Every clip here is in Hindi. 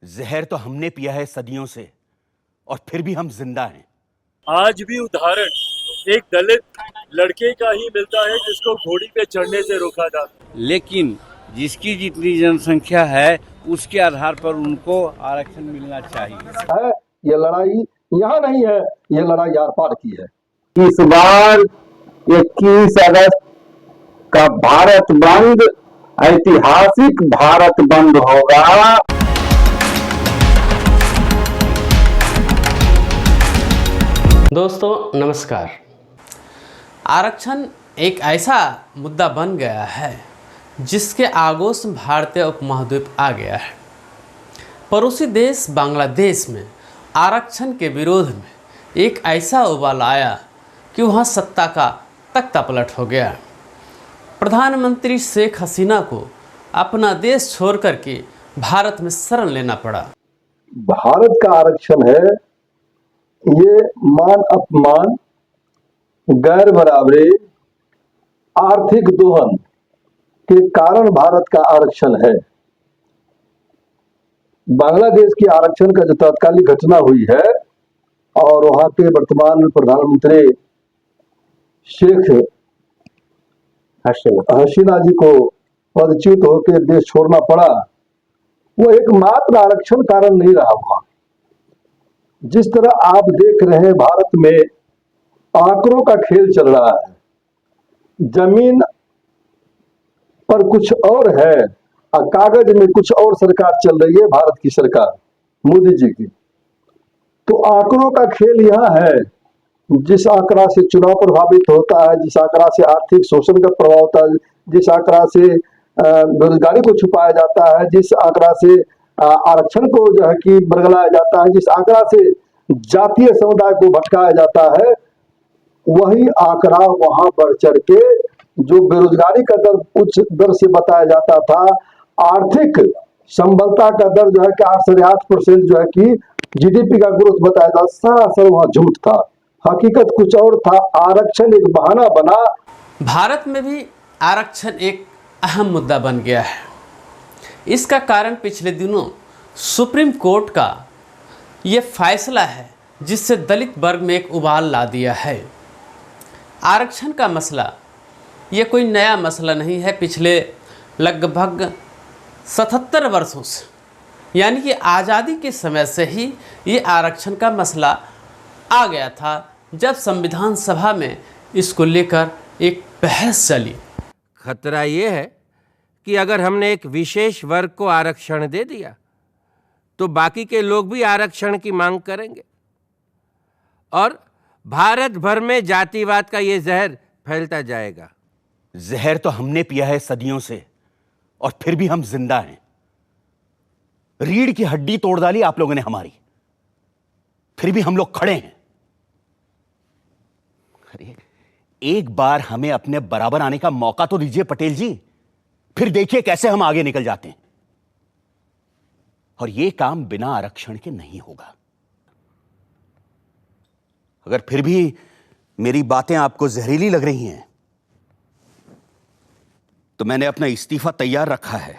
जहर तो हमने पिया है सदियों से और फिर भी हम जिंदा हैं। आज भी उदाहरण एक दलित लड़के का ही मिलता है जिसको घोड़ी पे चढ़ने से रोका जाता है। लेकिन जिसकी जितनी जनसंख्या है उसके आधार पर उनको आरक्षण मिलना चाहिए। है ये लड़ाई यहाँ नहीं है, ये लड़ाई आर पार की है। इस बार 21 अगस्त का भारत बंद ऐतिहासिक भारत बंद होगा। दोस्तों नमस्कार। आरक्षण एक ऐसा मुद्दा बन गया है जिसके आगोश में भारतीय उपमहाद्वीप आ गया है। पड़ोसी देश बांग्लादेश में आरक्षण के विरोध में एक ऐसा उबाल आया कि वहाँ सत्ता का तख्ता पलट हो गया। प्रधानमंत्री शेख हसीना को अपना देश छोड़ करके भारत में शरण लेना पड़ा। भारत का आरक्षण है ये मान अपमान, गैर बराबरी, आर्थिक दोहन के कारण भारत का आरक्षण है। बांग्लादेश की आरक्षण का जो तात्कालिक घटना हुई है और वहां के वर्तमान प्रधानमंत्री शेख हसीना जी को पदच्युत होकर देश छोड़ना पड़ा, वो एकमात्र आरक्षण कारण नहीं रहा। वहां जिस तरह आप देख रहे हैं भारत में आंकड़ों का खेल चल रहा है, जमीन पर कुछ और है और कागज में कुछ और सरकार चल रही है, भारत की सरकार मोदी जी की। तो आंकड़ों का खेल यह है, जिस आंकड़ा से चुनाव प्रभावित होता है, जिस आंकड़ा से आर्थिक शोषण का प्रभाव होता है, जिस आंकड़ा से बेरोजगारी को छुपाया जाता है, जिस आंकड़ा से आरक्षण को जो है कि बरगलाया जाता है, जिस आंकड़ा से जातीय समुदाय को भटकाया जाता है, वही आंकड़ा वहां बढ़ चढ़ के जो बेरोजगारी का दर उच्च दर से बताया जाता था, आर्थिक संबलता का दर जो है कि 8.8% जो है कि जीडीपी का ग्रोथ बताया था, सरासर वहां झूठ था, हकीकत कुछ और था। आरक्षण एक बहाना बना। भारत में भी आरक्षण एक अहम मुद्दा बन गया है। इसका कारण पिछले दिनों सुप्रीम कोर्ट का ये फैसला है जिससे दलित वर्ग में एक उबाल ला दिया है। आरक्षण का मसला ये कोई नया मसला नहीं है। पिछले लगभग 77 वर्षों से यानी कि आज़ादी के समय से ही ये आरक्षण का मसला आ गया था, जब संविधान सभा में इसको लेकर एक बहस चली। खतरा ये है कि अगर हमने एक विशेष वर्ग को आरक्षण दे दिया तो बाकी के लोग भी आरक्षण की मांग करेंगे और भारत भर में जातिवाद का ये जहर फैलता जाएगा। जहर तो हमने पिया है सदियों से और फिर भी हम जिंदा हैं। रीढ़ की हड्डी तोड़ डाली आप लोगों ने हमारी, फिर भी हम लोग खड़े हैं। अरे एक बार हमें अपने बराबर आने का मौका तो दीजिए पटेल जी, फिर देखिए कैसे हम आगे निकल जाते हैं। और यह काम बिना आरक्षण के नहीं होगा। अगर फिर भी मेरी बातें आपको जहरीली लग रही हैं तो मैंने अपना इस्तीफा तैयार रखा है,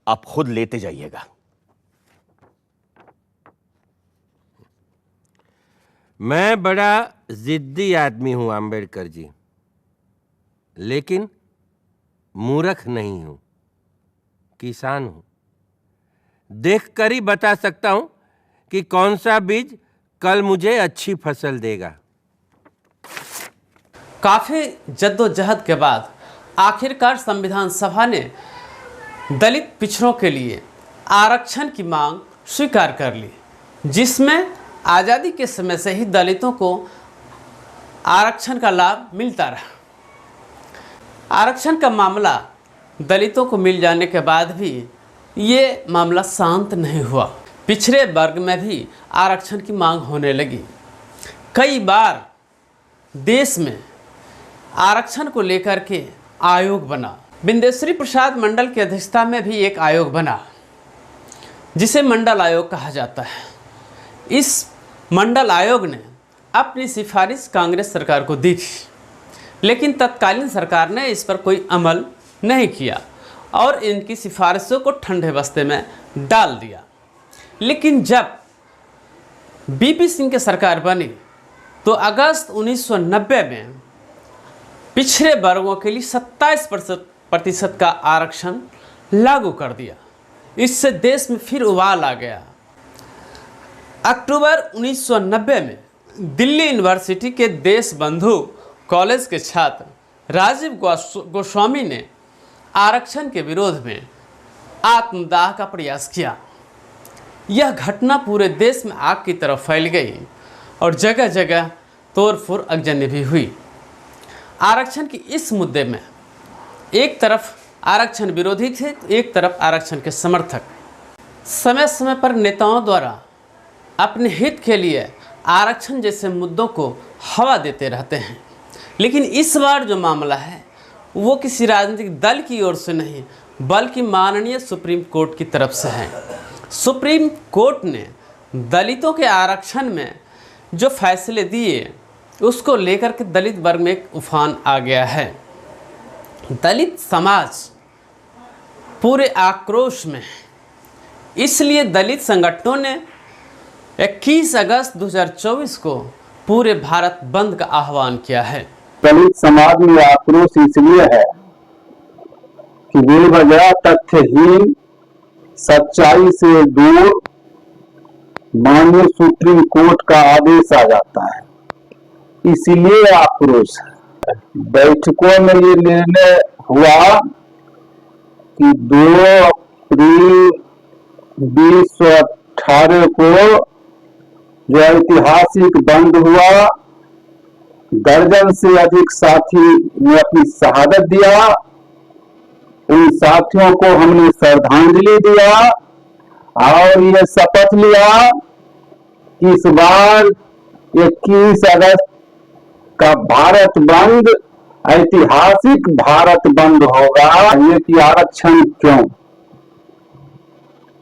आप खुद लेते जाइएगा। मैं बड़ा जिद्दी आदमी हूं अंबेडकर जी, लेकिन मूर्ख नहीं हूं, किसान हूं। देखकर ही बता सकता हूं कि कौन सा बीज कल मुझे अच्छी फसल देगा। काफ़ी जद्दोजहद के बाद आखिरकार संविधान सभा ने दलित पिछड़ों के लिए आरक्षण की मांग स्वीकार कर ली, जिसमें आज़ादी के समय से ही दलितों को आरक्षण का लाभ मिलता रहा। आरक्षण का मामला दलितों को मिल जाने के बाद भी ये मामला शांत नहीं हुआ। पिछड़े वर्ग में भी आरक्षण की मांग होने लगी। कई बार देश में आरक्षण को लेकर के आयोग बना। बिंदेश्वरी प्रसाद मंडल की अध्यक्षता में भी एक आयोग बना जिसे मंडल आयोग कहा जाता है। इस मंडल आयोग ने अपनी सिफारिश कांग्रेस सरकार को दी थी, लेकिन तत्कालीन सरकार ने इस पर कोई अमल नहीं किया और इनकी सिफारिशों को ठंडे बस्ते में डाल दिया। लेकिन जब बीपी सिंह की सरकार बनी तो अगस्त 1990 में पिछड़े वर्गों के लिए 27% का आरक्षण लागू कर दिया। इससे देश में फिर उबाल आ गया। अक्टूबर 1990 में दिल्ली यूनिवर्सिटी के देशबंधु कॉलेज के छात्र राजीव गोस्वामी ने आरक्षण के विरोध में आत्मदाह का प्रयास किया। यह घटना पूरे देश में आग की तरह फैल गई और जगह जगह तोड़फोड़ आगजनी भी हुई। आरक्षण के इस मुद्दे में एक तरफ आरक्षण विरोधी थे, एक तरफ आरक्षण के समर्थक। समय समय पर नेताओं द्वारा अपने हित के लिए आरक्षण जैसे मुद्दों को हवा देते रहते हैं, लेकिन इस बार जो मामला है वो किसी राजनीतिक दल की ओर से नहीं बल्कि माननीय सुप्रीम कोर्ट की तरफ से है। सुप्रीम कोर्ट ने दलितों के आरक्षण में जो फैसले दिए उसको लेकर के दलित वर्ग में एक उफान आ गया है। दलित समाज पूरे आक्रोश में है। इसलिए दलित संगठनों ने 21 अगस्त 2024 को पूरे भारत बंद का आह्वान किया है। दलित समाज में आक्रोश इसलिए है कि बेवजह तथ्यहीन सच्चाई से दूर माननीय सुप्रीम कोर्ट का आदेश आ जाता है, इसलिए आक्रोश है। बैठकों में ये निर्णय हुआ कि 2 अप्रैल 2018 को जो ऐतिहासिक बंद हुआ, दर्जन से अधिक साथी ने अपनी शहादत दिया। उन साथियों को हमने श्रद्धांजलि दिया और ये शपथ लिया कि इस बार 21 अगस्त का भारत बंद ऐतिहासिक भारत बंद होगा। ये कि आरक्षण क्यों?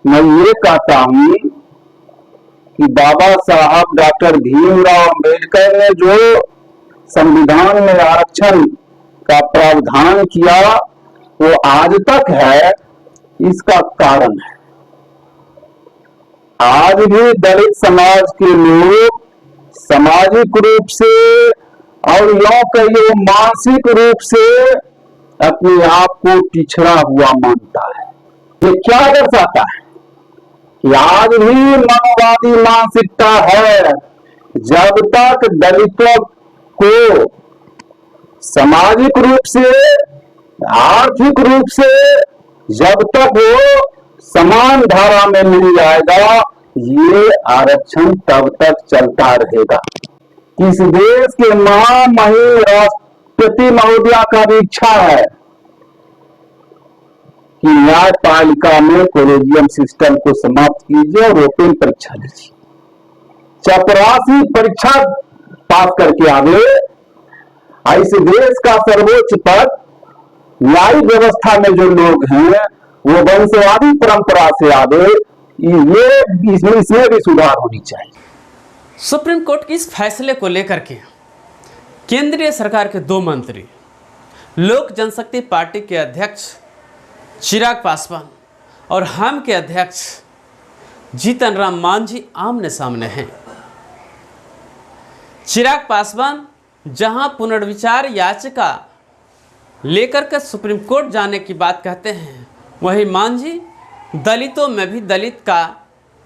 मैं ये कहता हूं कि बाबा साहब डॉक्टर भीमराव अंबेडकर ने जो संविधान में आरक्षण का प्रावधान किया वो आज तक है। इसका कारण है आज भी दलित समाज के लोग सामाजिक रूप से और यूं कहिए मानसिक रूप से अपने आप को पिछड़ा हुआ मानता है। ये क्या दर्शाता है कि आज भी मानववादी मानसिकता है। जब तक दलितों को सामाजिक रूप से आर्थिक रूप से जब तक वो समान धारा में नहीं आएगा, ये आरक्षण तब तक चलता रहेगा। इस देश के महामहिम राष्ट्रपति महोदया का भी इच्छा है कि न्यायपालिका में कोलेजियम सिस्टम को समाप्त कीजिए और ओपन परीक्षा लीजिए। चपरासी परीक्षा पास करके आवे। इस देश का सर्वोच्च पद न्यायिक व्यवस्था में जो लोग हैं वो वंशवादी परंपरा से आवे। ये इसमें भी सुधार होनी चाहिए। सुप्रीम कोर्ट के इस फैसले को लेकर के केंद्रीय सरकार के 2 मंत्री, लोक जनशक्ति पार्टी के अध्यक्ष चिराग पासवान और हम के अध्यक्ष जीतन राम मांझी आमने सामने हैं। चिराग पासवान जहां पुनर्विचार याचिका लेकर के सुप्रीम कोर्ट जाने की बात कहते हैं, वहीं मांझी दलितों में भी दलित का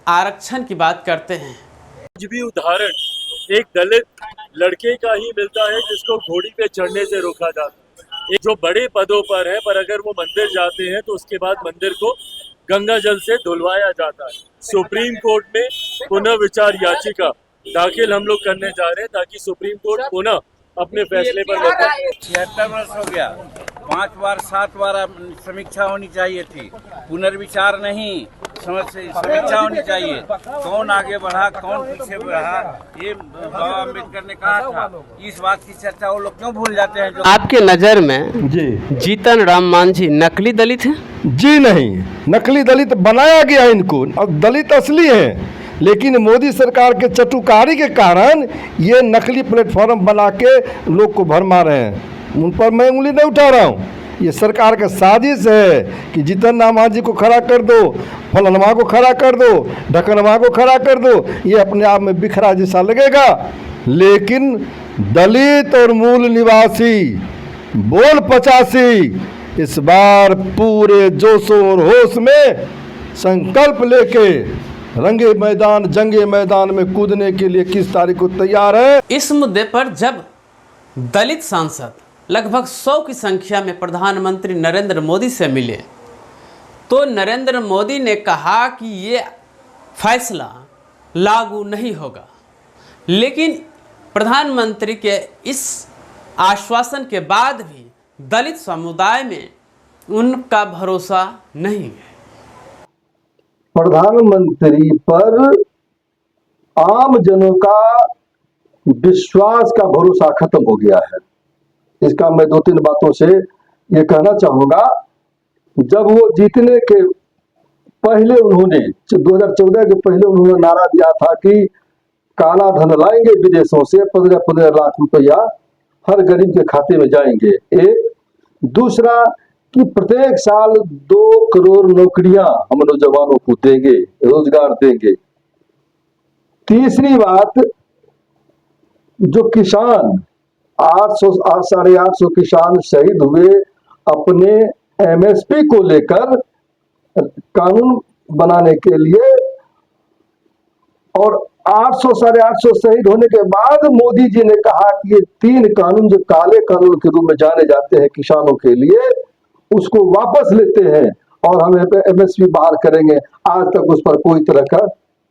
आरक्षण की बात करते हैं। आज भी उदाहरण एक दलित लड़के का ही मिलता है जिसको घोड़ी पे चढ़ने से रोका जाता है। जो बड़े पदों पर है, पर अगर वो मंदिर जाते हैं तो उसके बाद मंदिर को गंगा जल से धुलवाया जाता है। सुप्रीम कोर्ट में पुनः विचार याचिका दाखिल हम लोग करने जा रहे हैं ताकि सुप्रीम कोर्ट पुनः अपने फैसले पर बताए। 76 वर्ष हो गया, 5 बार 7 बार समीक्षा होनी चाहिए थी, पुनर्विचार नहीं, समीक्षा होनी चाहिए। कौन आगे बढ़ा, कौन पीछे बढ़ा, ये बाबा अम्बेडकर ने कहा था। इस बात की चर्चा वो लोग क्यों भूल जाते हैं? आपके नज़र में जी जीतन राम मांझी नकली दलित है? जी नहीं, नकली दलित बनाया गया इनको, और दलित असली हैं। लेकिन मोदी सरकार के चटुकारी के कारण ये नकली प्लेटफॉर्म बना के लोग को भरमा रहे हैं। उन पर मैं उंगली नहीं उठा रहा हूँ, ये सरकार का साजिश है कि जितना मांझी को खड़ा कर दो, फलनमा को खड़ा कर दो, ढकनमा को खड़ा कर दो, ये अपने आप में बिखरा जैसा लगेगा। लेकिन दलित और मूल निवासी बोल 85 इस बार पूरे जोशो और होश में संकल्प लेके रंगे मैदान जंगे मैदान में कूदने के लिए किस तारीख को तैयार है। इस मुद्दे पर जब दलित सांसद लगभग 100 की संख्या में प्रधानमंत्री नरेंद्र मोदी से मिले तो नरेंद्र मोदी ने कहा कि ये फैसला लागू नहीं होगा। लेकिन प्रधानमंत्री के इस आश्वासन के बाद भी दलित समुदाय में उनका भरोसा नहीं है। प्रधानमंत्री पर आम जनों का विश्वास का भरोसा खत्म हो गया है। इसका मैं 2-3 बातों से ये कहना चाहूंगा। जब वो जीतने के पहले उन्होंने 2014 के पहले उन्होंने नारा दिया था कि काला धन लाएंगे विदेशों से 15-15 लाख रुपया हर गरीब के खाते में जाएंगे। एक दूसरा कि प्रत्येक साल 2 करोड़ नौकरियां हम नौजवानों को देंगे, रोजगार देंगे। तीसरी बात, जो किसान 800-850 किसान शहीद हुए अपने एमएसपी को लेकर कानून बनाने के लिए, और 800-850 शहीद होने के बाद मोदी जी ने कहा कि ये 3 कानून जो काले कानून के रूप में जाने जाते हैं किसानों के लिए, उसको वापस लेते हैं और हम एमएसपी बहाल करेंगे। आज तक उस पर कोई तरह का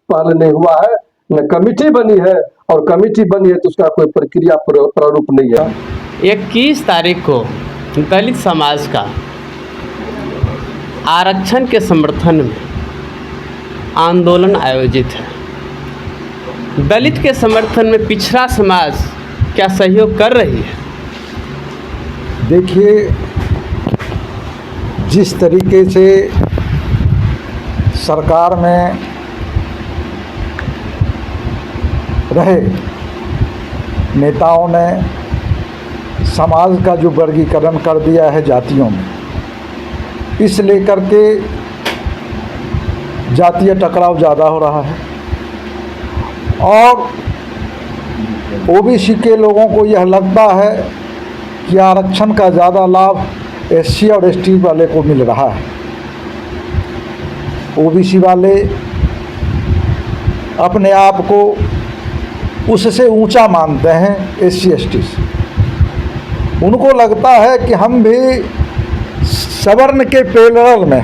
पहल नहीं हुआ है, न कमेटी बनी है, और कमेटी बनी है तो उसका कोई प्रक्रिया प्रारूप नहीं है। 21 तारीख को दलित समाज का आरक्षण के समर्थन में आंदोलन आयोजित है। दलित के समर्थन में पिछड़ा समाज क्या सहयोग कर रही है? देखिए, जिस तरीके से सरकार में रहे नेताओं ने समाज का जो वर्गीकरण कर दिया है जातियों में, इस लेकर के जातीय टकराव ज़्यादा हो रहा है और ओबीसी के लोगों को यह लगता है कि आरक्षण का ज़्यादा लाभ एससी और एसटी वाले को मिल रहा है। ओबीसी वाले अपने आप को उससे ऊंचा मानते हैं एससी एसटी से। उनको लगता है कि हम भी सवर्ण के पैरेलल में,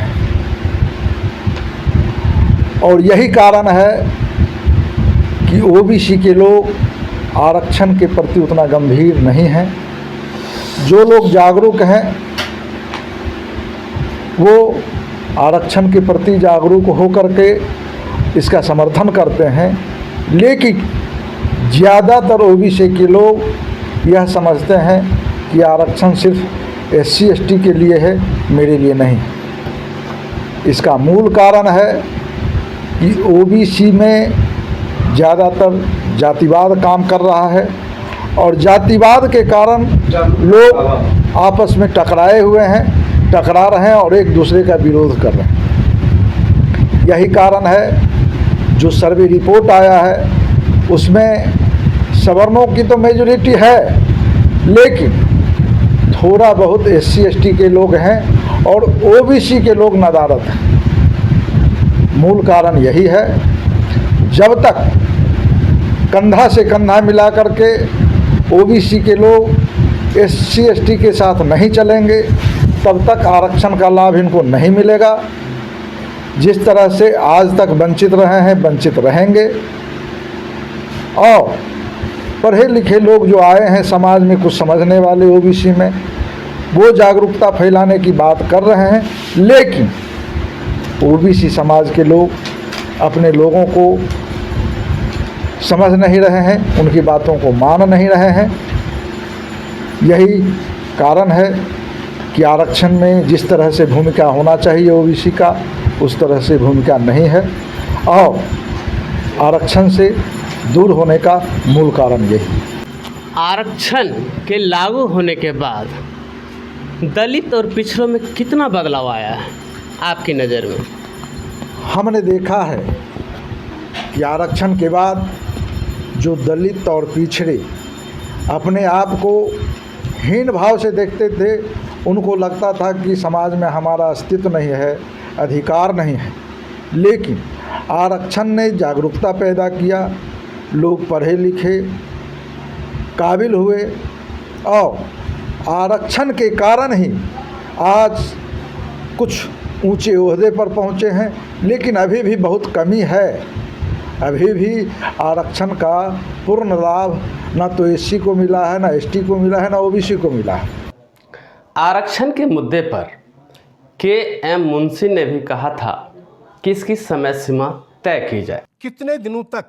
और यही कारण है कि ओबीसी के लोग आरक्षण के प्रति उतना गंभीर नहीं हैं। जो लोग जागरूक हैं वो आरक्षण के प्रति जागरूक होकर के इसका समर्थन करते हैं, लेकिन ज़्यादातर ओबीसी के लोग यह समझते हैं कि आरक्षण सिर्फ एससी एसटी के लिए है, मेरे लिए नहीं। इसका मूल कारण है कि ओबीसी में ज़्यादातर जातिवाद काम कर रहा है और जातिवाद के कारण लोग आपस में टकरा रहे हैं और एक दूसरे का विरोध कर रहे हैं। यही कारण है जो सर्वे रिपोर्ट आया है उसमें सवर्णों की तो मेजॉरिटी है, लेकिन थोड़ा बहुत एससी एसटी के लोग हैं और ओबीसी के लोग नदारद हैं। मूल कारण यही है, जब तक कंधा से कंधा मिला करके ओबीसी के लोग एससी एसटी के साथ नहीं चलेंगे तब तक आरक्षण का लाभ इनको नहीं मिलेगा। जिस तरह से आज तक वंचित रहे हैं वंचित रहेंगे। और पढ़े लिखे लोग जो आए हैं समाज में, कुछ समझने वाले ओबीसी में, वो जागरूकता फैलाने की बात कर रहे हैं, लेकिन ओबीसी समाज के लोग अपने लोगों को समझ नहीं रहे हैं, उनकी बातों को मान नहीं रहे हैं। यही कारण है कि आरक्षण में जिस तरह से भूमिका होना चाहिए ओबीसी का, उस तरह से भूमिका नहीं है और आरक्षण से दूर होने का मूल कारण यही। आरक्षण के लागू होने के बाद दलित और पिछड़ों में कितना बदलाव आया है आपकी नज़र में? हमने देखा है कि आरक्षण के बाद जो दलित और पिछड़े अपने आप को हीन भाव से देखते थे, उनको लगता था कि समाज में हमारा अस्तित्व नहीं है, अधिकार नहीं है। लेकिन आरक्षण ने जागरूकता पैदा किया, लोग पढ़े लिखे, काबिल हुए और आरक्षण के कारण ही आज कुछ ऊंचे ओहदे पर पहुंचे हैं। लेकिन अभी भी बहुत कमी है, अभी भी आरक्षण का पूर्ण लाभ ना तो एससी को मिला है, ना एसटी को मिला है, ना ओबीसी को मिला है। आरक्षण के मुद्दे पर के.एम. मुंशी ने भी कहा था कि इसकी समय सीमा तय की जाए। कितने दिनों तक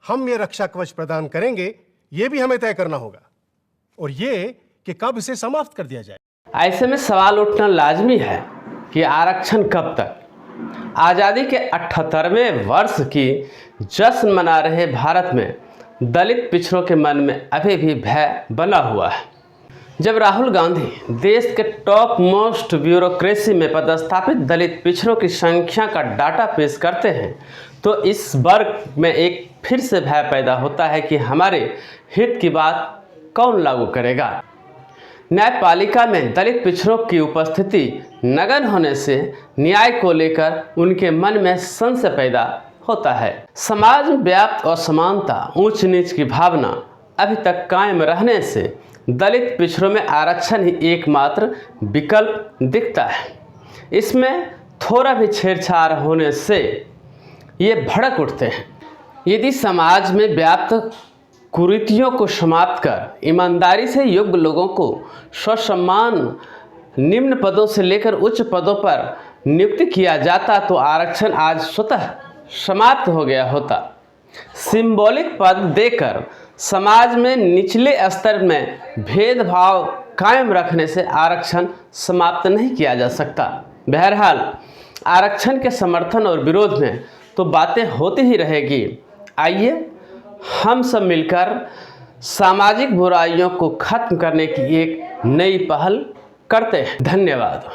हम ये रक्षा कवच प्रदान करेंगे, ये भी हमें तय करना होगा, और ये कि कब इसे समाप्त कर दिया जाए। ऐसे में सवाल उठना लाजमी है कि आरक्षण कब तक? आज़ादी के 78वें वर्ष की जश्न मना रहे भारत में दलित पिछड़ों के मन में अभी भी भय बना हुआ है। जब राहुल गांधी देश के टॉप मोस्ट ब्यूरोक्रेसी में पदस्थापित दलित पिछड़ों की संख्या का डाटा पेश करते हैं, तो इस वर्ग में एक फिर से भय पैदा होता है कि हमारे हित की बात कौन लागू करेगा। न्यायपालिका में दलित पिछड़ों की उपस्थिति नगण्य होने से न्याय को लेकर उनके मन में संशय पैदा होता है। समाज में व्याप्त असमानता, ऊंच नीच की भावना अभी तक कायम रहने से दलित पिछड़ों में आरक्षण ही एकमात्र विकल्प दिखता है। इसमें थोड़ा भी छेड़छाड़ होने से ये भड़क उठते हैं। यदि समाज में व्याप्त कुरीतियों को समाप्त कर ईमानदारी से योग्य लोगों को स्वसम्मान निम्न पदों से लेकर उच्च पदों पर नियुक्त किया जाता तो आरक्षण आज स्वतः समाप्त हो गया होता। सिंबॉलिक पद देकर समाज में निचले स्तर में भेदभाव कायम रखने से आरक्षण समाप्त नहीं किया जा सकता। बहरहाल आरक्षण के समर्थन और विरोध में तो बातें होती ही रहेगी। आइए हम सब मिलकर सामाजिक बुराइयों को खत्म करने की एक नई पहल करते हैं। धन्यवाद।